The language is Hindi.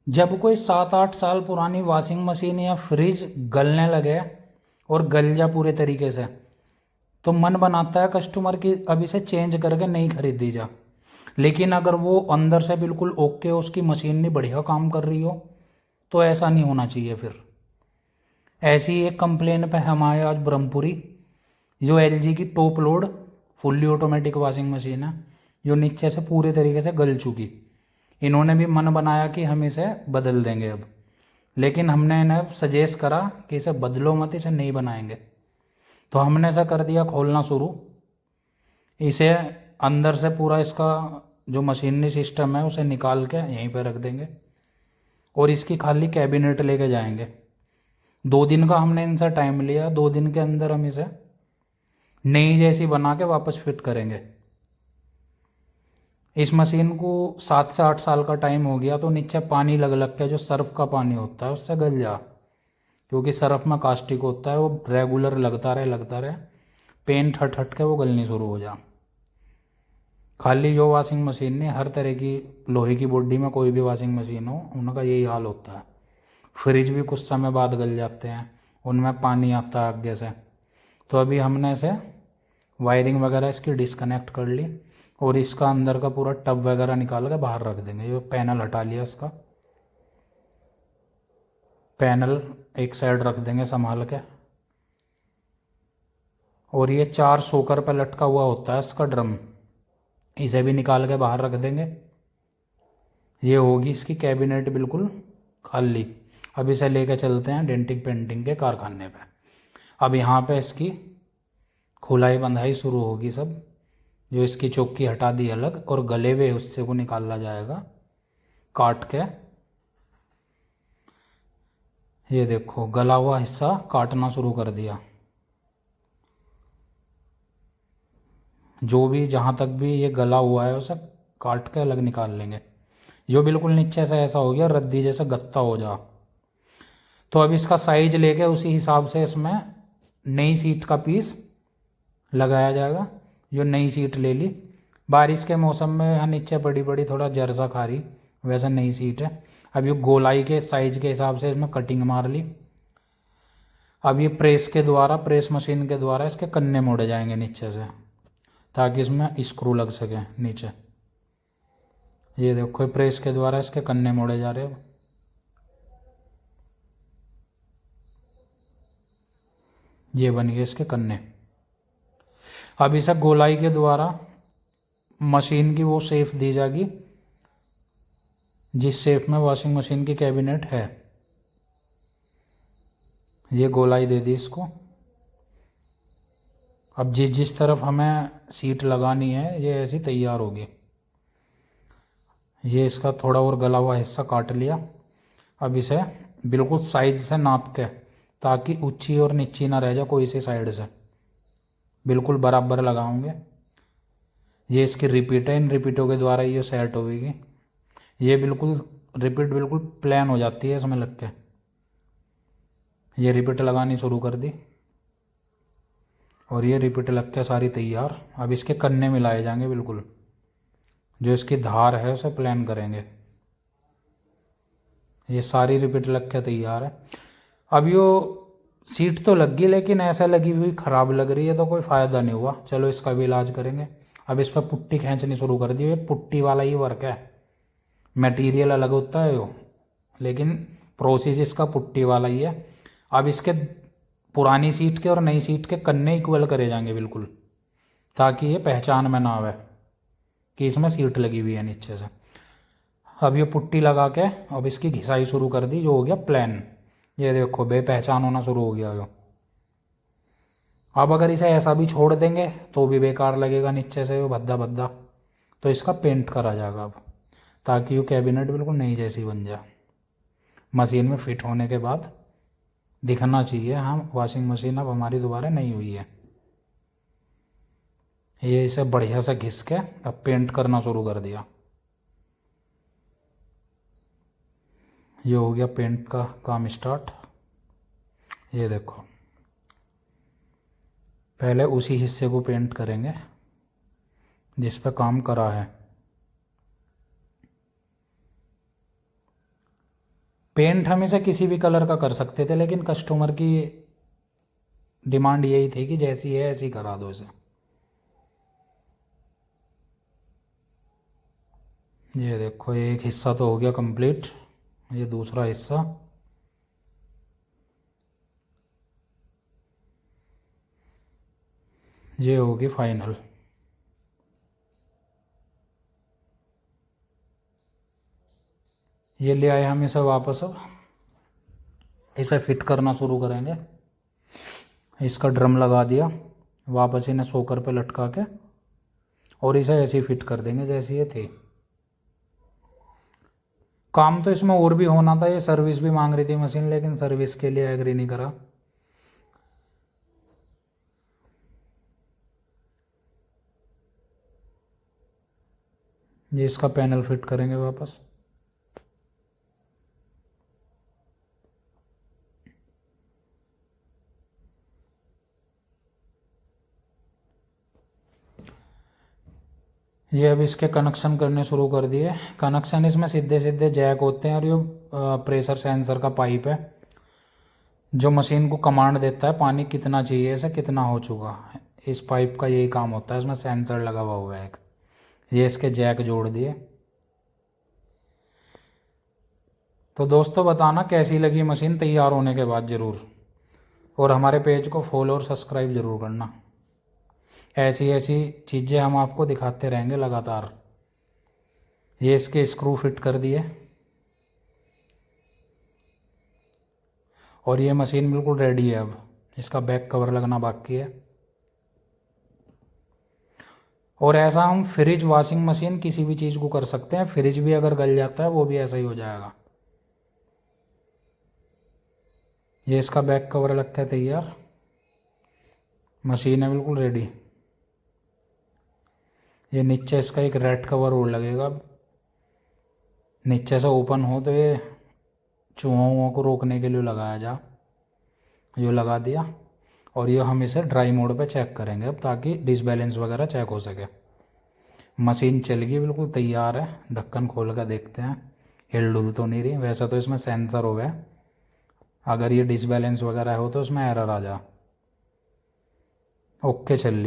जब कोई 7-8 साल पुरानी वॉशिंग मशीन या फ्रिज गलने लगे और गल जा पूरे तरीके से, तो मन बनाता है कस्टमर की अब इसे चेंज करके नहीं खरीदी जा। लेकिन अगर वो अंदर से बिल्कुल ओके हो, उसकी मशीन नहीं बढ़िया काम कर रही हो, तो ऐसा नहीं होना चाहिए। फिर ऐसी ही एक कंप्लेन पे हम आए आज ब्रह्मपुरी। जो एलजी की top load fully automatic washing machine है, जो नीचे से पूरे तरीके से गल चुकी। इन्होंने भी मन बनाया कि हम इसे बदल देंगे अब, लेकिन हमने इन्हें सजेस्ट करा कि इसे बदलो मत, इसे नहीं बनाएंगे। तो हमने ऐसा कर दिया, खोलना शुरू। इसे अंदर से पूरा इसका जो मशीनरी सिस्टम है उसे निकाल के यहीं पर रख देंगे और इसकी खाली कैबिनेट लेके जाएंगे। 2 दिन का हमने इनसे टाइम लिया, 2 दिन के अंदर हम इसे नई जैसी बना के वापस फिट करेंगे। इस मशीन को 7 से 8 साल का टाइम हो गया, तो नीचे पानी लग लग के जो सर्फ का पानी होता है उससे गल जा, क्योंकि सर्फ में कास्टिक होता है, वो रेगुलर लगता रहे पेंट हट हट के वो गलनी शुरू हो जा। खाली जो वॉशिंग मशीन नहीं, हर तरह की लोहे की बॉडी में कोई भी वॉशिंग मशीन हो, उनका यही हाल होता है। फ्रिज भी कुछ समय बाद गल जाते हैं, उनमें पानी आता है आगे से। तो अभी हमने इसे वायरिंग वगैरह इसकी डिस्कनेक्ट कर ली और इसका अंदर का पूरा टब वगैरह निकाल के बाहर रख देंगे। ये पैनल हटा लिया, इसका पैनल एक साइड रख देंगे संभाल के। और ये 4 सोकर पर लटका हुआ होता है इसका ड्रम, इसे भी निकाल के बाहर रख देंगे। ये होगी इसकी कैबिनेट बिल्कुल खाली। अब इसे लेके चलते हैं डेंटिंग पेंटिंग के कारखाने पे। अब यहाँ पे इसकी खुलाई बंधाई शुरू होगी सब। जो इसकी चौकी हटा दी अलग और गले हुए हिस्से को निकाला जाएगा काट के। ये देखो गला हुआ हिस्सा काटना शुरू कर दिया। जो भी जहाँ तक भी ये गला हुआ है उसे काट के अलग निकाल लेंगे। जो बिल्कुल नीचे से ऐसा हो गया रद्दी जैसा गत्ता हो जा, तो अब इसका साइज लेके उसी हिसाब से इसमें नई सीट का पीस लगाया जाएगा। जो नई सीट ले ली, बारिश के मौसम में यहाँ नीचे बड़ी बड़ी थोड़ा जर्सा खा रही, वैसा नई सीट है। अब ये गोलाई के साइज के हिसाब से इसमें कटिंग मार ली। अब ये प्रेस के द्वारा, प्रेस मशीन के द्वारा इसके कन्ने मोड़े जाएंगे नीचे से, ताकि इसमें स्क्रू लग सके नीचे। ये देखो प्रेस के द्वारा इसके कन्ने मोड़े जा रहे हैं। ये बन गए इसके कन्ने। अब इसे गोलाई के द्वारा मशीन की वो शेप दी जाएगी जिस शेप में वॉशिंग मशीन की कैबिनेट है। ये गोलाई दे दी इसको। अब जिस जिस तरफ हमें सीट लगानी है ये ऐसी तैयार होगी। ये इसका थोड़ा और गला हुआ हिस्सा काट लिया। अब इसे बिल्कुल साइज से नाप के, ताकि ऊंची और नीची ना रह जाए कोई सी साइड से, बिल्कुल बराबर लगाओगे। ये इसकी रिपीट है, इन रिपीटों के द्वारा ये सेट होगी। ये बिल्कुल रिपीट बिल्कुल प्लान हो जाती है इसमें लग के। ये रिपीट लगानी शुरू कर दी और ये रिपीट लग के सारी तैयार। अब इसके कन्ने मिलाए जाएंगे बिल्कुल, जो इसकी धार है उसे प्लान करेंगे। ये सारी रिपीट लग के तैयार है। अब यो सीट तो लग गई, लेकिन ऐसे लगी हुई ख़राब लग रही है, तो कोई फ़ायदा नहीं हुआ। चलो इसका भी इलाज करेंगे। अब इस पर पुट्टी खींचनी शुरू कर दी। ये पुट्टी वाला ही वर्क है, मटेरियल अलग होता है वो, लेकिन प्रोसेस इसका पुट्टी वाला ही है। अब इसके पुरानी सीट के और नई सीट के कन्ने इक्वल करे जाएंगे बिल्कुल, ताकि ये पहचान में ना आवे कि इसमें सीट लगी हुई है नीचे से। अब ये पुट्टी लगा के अब इसकी घिसाई शुरू कर दी, जो हो गया प्लान। ये देखो बेपहचान होना शुरू हो गया जो। अब अगर इसे ऐसा भी छोड़ देंगे तो भी बेकार लगेगा, नीचे से वो भद्दा भद्दा। तो इसका पेंट करा जाएगा अब, ताकि वो कैबिनेट बिल्कुल नई जैसी बन जाए। मशीन में फिट होने के बाद दिखना चाहिए हाँ वॉशिंग मशीन अब हमारी दोबारा नई हुई है। ये इसे बढ़िया से घिस के अब पेंट करना शुरू कर दिया। ये हो गया पेंट का काम स्टार्ट। ये देखो पहले उसी हिस्से को पेंट करेंगे जिस पे काम करा है। पेंट हम इसे किसी भी कलर का कर सकते थे, लेकिन कस्टमर की डिमांड यही थी कि जैसी है ऐसी करा दो इसे। ये देखो, एक हिस्सा तो हो गया कंप्लीट, ये दूसरा हिस्सा। ये होगी फाइनल। ये ले आए हम इसे वापस, अब इसे फिट करना शुरू करेंगे। इसका ड्रम लगा दिया, वापस इन्हें सोकर पे लटका के, और इसे ऐसे ही फिट कर देंगे जैसी ये थी। काम तो इसमें और भी होना था, ये सर्विस भी मांग रही थी मशीन, लेकिन सर्विस के लिए एग्री नहीं करा। ये इसका पैनल फिट करेंगे वापस। ये अब इसके कनेक्शन करने शुरू कर दिए। कनेक्शन इसमें सीधे सीधे जैक होते हैं, और ये प्रेशर सेंसर का पाइप है जो मशीन को कमांड देता है पानी कितना चाहिए, इसे कितना हो चुका। इस पाइप का यही काम होता है, इसमें सेंसर लगा हुआ है एक। ये इसके जैक जोड़ दिए। तो दोस्तों बताना कैसी लगी मशीन तैयार होने के बाद ज़रूर, और हमारे पेज को फॉलो और सब्सक्राइब ज़रूर करना। ऐसी ऐसी चीज़ें हम आपको दिखाते रहेंगे लगातार। ये इसके स्क्रू फिट कर दिए, और ये मशीन बिल्कुल रेडी है। अब इसका बैक कवर लगना बाकी है। और ऐसा हम फ्रिज, वॉशिंग मशीन, किसी भी चीज़ को कर सकते हैं। फ्रिज भी अगर गल जाता है वो भी ऐसा ही हो जाएगा। ये इसका बैक कवर लग के तैयार, मशीन है बिल्कुल रेडी। ये नीचे इसका एक रेड कवर और लगेगा, नीचे से ओपन हो तो ये चूहों को रोकने के लिए लगाया जा, ये लगा दिया। और ये हम इसे ड्राई मोड पे चेक करेंगे अब, ताकि डिसबैलेंस वगैरह चेक हो सके। मशीन चल गई, बिल्कुल तैयार है। ढक्कन खोल कर देखते हैं, हिल डुल तो नहीं रही। वैसे तो इसमें सेंसर हो गया, अगर ये डिसबैलेंस वगैरह हो तो इसमें एरर आ जा। ओके चल रही।